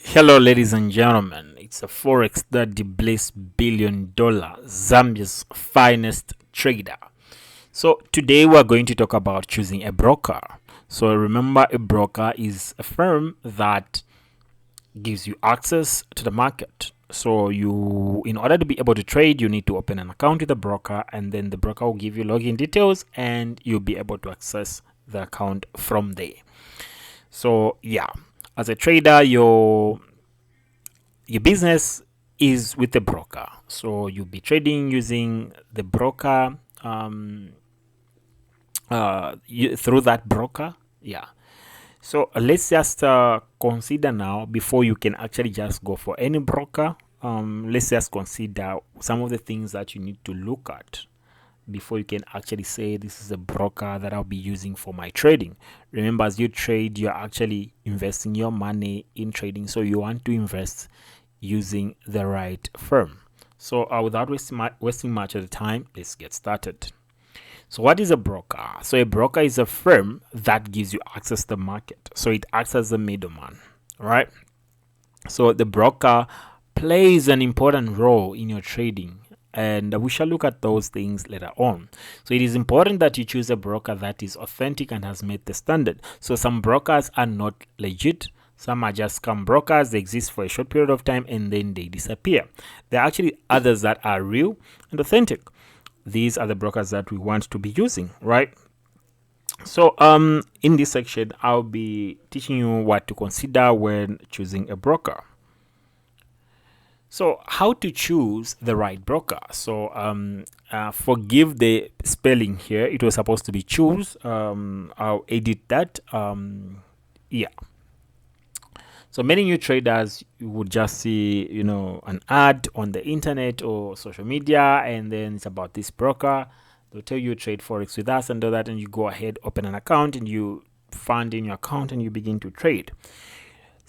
Hello, ladies and gentlemen. It's a Forex that deblays $1 billion, Zambia's finest trader. So, today we're going to talk about choosing a broker. So, remember, a broker is a firm that gives you access to the market. So, in order to be able to trade, you need to open an account with the broker, and then the broker will give you login details, and you'll be able to access the account from there. So, yeah, as a trader, your business is with the broker, so you'll be trading using the broker through that broker. Yeah, so let's just consider now, before you can actually just go for any broker. Let's just consider some of the things that you need to look at before you can actually say this is a broker that I'll be using for my trading. Remember, as you trade, you're actually investing your money in trading, so you want to invest using the right firm. So without wasting much of the time, let's get started. So what is a broker? So a broker is a firm that gives you access to the market. So it acts as a middleman, right? So the broker plays an important role in your trading, and we shall look at those things later on. So it is important that you choose a broker that is authentic and has met the standard. So some brokers are not legit. Some are just scam brokers. They exist for a short period of time and then they disappear. There are actually others that are real and authentic. These are the brokers that we want to be using, right? So in this section, I'll be teaching you what to consider when choosing a broker. So how to choose the right broker? So forgive the spelling here. It was supposed to be choose. I'll edit that. Yeah. So many new traders, you would just see, an ad on the internet or social media, and then it's about this broker. They'll tell you trade forex with us and all that, and you go ahead, open an account, and you fund in your account, and you begin to trade.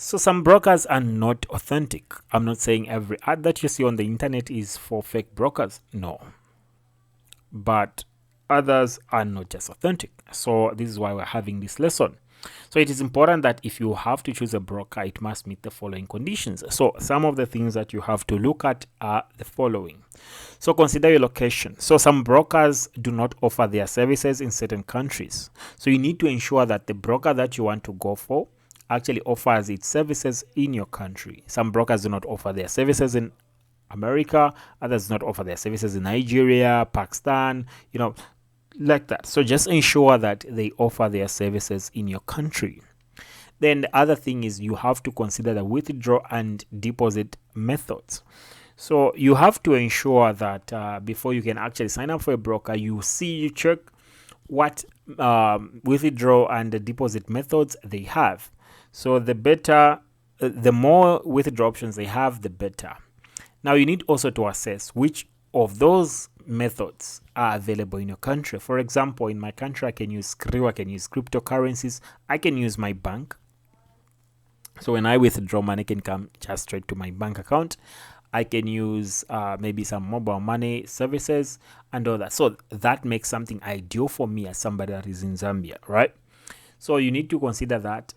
So some brokers are not authentic. I'm not saying every ad that you see on the internet is for fake brokers. No. But others are not just authentic. So this is why we're having this lesson. So it is important that if you have to choose a broker, it must meet the following conditions. So some of the things that you have to look at are the following. So consider your location. So some brokers do not offer their services in certain countries. So you need to ensure that the broker that you want to go for actually offers its services in your country. Some brokers do not offer their services in America, others do not offer their services in Nigeria, Pakistan, like that. So just ensure that they offer their services in your country. Then the other thing is you have to consider the withdraw and deposit methods. So you have to ensure that before you can actually sign up for a broker, you check what withdraw and deposit methods they have. So the more withdraw options they have, the better. Now you need also to assess which of those methods are available in your country. For example, in my country, I can use Skrill, I can use cryptocurrencies, I can use my bank. So when I withdraw money, can come just straight to my bank account. I can use maybe some mobile money services and all that. So that makes something ideal for me as somebody that is in Zambia, right? So you need to consider that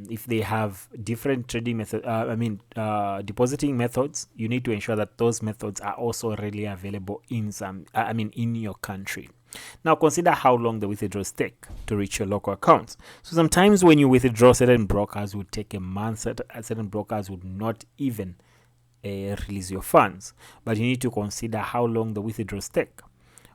if they have different trading methods, depositing methods, you need to ensure that those methods are also readily available in in your country. Now consider how long the withdrawals take to reach your local accounts. So sometimes when you withdraw, certain brokers would take a month. Certain brokers would not even release your funds. But you need to consider how long the withdrawals take.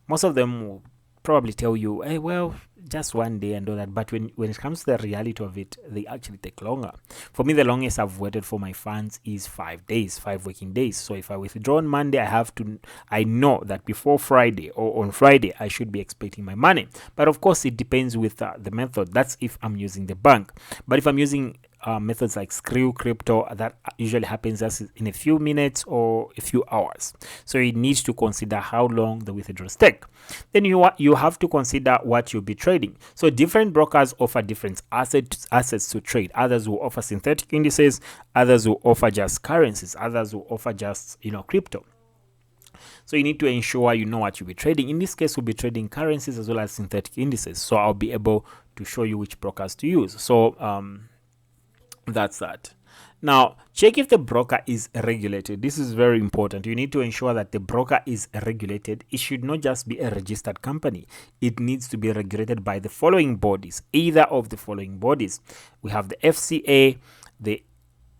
Most of them will probably tell you, hey, well, just one day and all that. But when it comes to the reality of it, they actually take longer. For me, the longest I've waited for my funds is 5 days, 5 working days. So if I withdraw on Monday, I know that before Friday or on Friday, I should be expecting my money. But of course, it depends with the method. That's if I'm using the bank. But if I'm using methods like Skrill, crypto, that usually happens just in a few minutes or a few hours. So you need to consider how long the withdrawals take. Then you have to consider what you'll be trading. So different brokers offer different assets to trade. Others will offer synthetic indices, others will offer just currencies, others will offer just crypto. So you need to ensure you know what you'll be trading. In this case, we'll be trading currencies as well as synthetic indices. So I'll be able to show you which brokers to use. So that's that. Now, check if the broker is regulated. This is very important. You need to ensure that the broker is regulated. It should not just be a registered company. It needs to be regulated by the following bodies, either of the following bodies. We have the FCA, the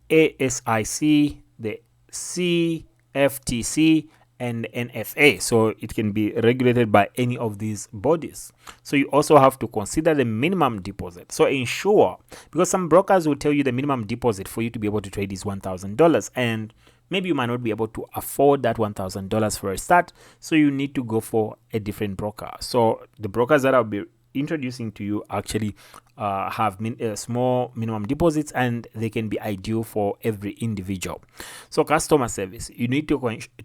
ASIC, the CFTC, and NFA. So it can be regulated by any of these bodies. So you also have to consider the minimum deposit. So ensure, because some brokers will tell you the minimum deposit for you to be able to trade is $1,000, and maybe you might not be able to afford that $1,000 for a start. So you need to go for a different broker. So the brokers that I'll be introducing to you actually have small minimum deposits, and they can be ideal for every individual. So customer service, you need to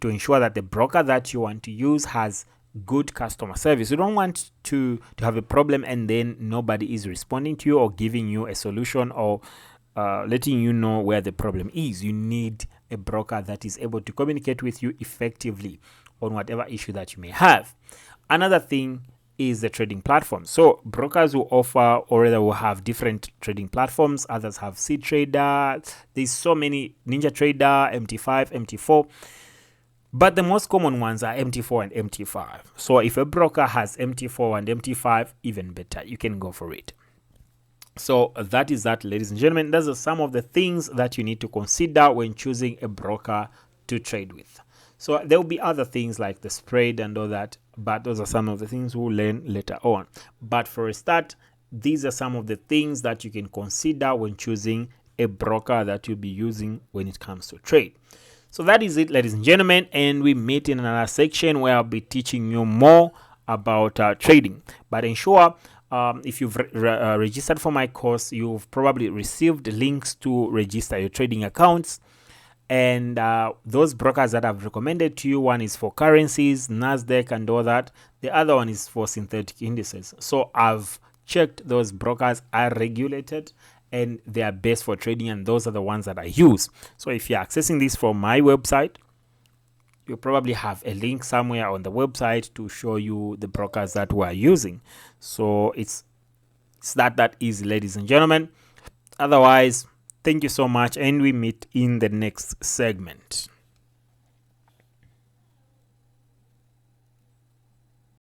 ensure that the broker that you want to use has good customer service. You don't want to have a problem and then nobody is responding to you or giving you a solution or letting you know where the problem is. You need a broker that is able to communicate with you effectively on whatever issue that you may have. Another thing is the trading platform. So brokers will offer, or rather will have, different trading platforms. Others have CTrader. There's so many: Ninja Trader, MT5, MT4. But the most common ones are MT4 and MT5. So if a broker has MT4 and MT5, even better, you can go for it. So that is that, ladies and gentlemen. Those are some of the things that you need to consider when choosing a broker to trade with. So there will be other things like the spread and all that, but those are some of the things we'll learn later on. But for a start, these are some of the things that you can consider when choosing a broker that you'll be using when it comes to trade. So that is it, ladies and gentlemen, and we meet in another section where I'll be teaching you more about trading. But ensure if you've registered for my course, you've probably received links to register your trading accounts. And those brokers that I've recommended to you, one is for currencies, NASDAQ, and all that. The other one is for synthetic indices. So I've checked those brokers are regulated and they are best for trading, and those are the ones that I use. So if you're accessing this from my website, you probably have a link somewhere on the website to show you the brokers that we're using. So it's that easy, ladies and gentlemen. Otherwise, thank you so much, and we meet in the next segment.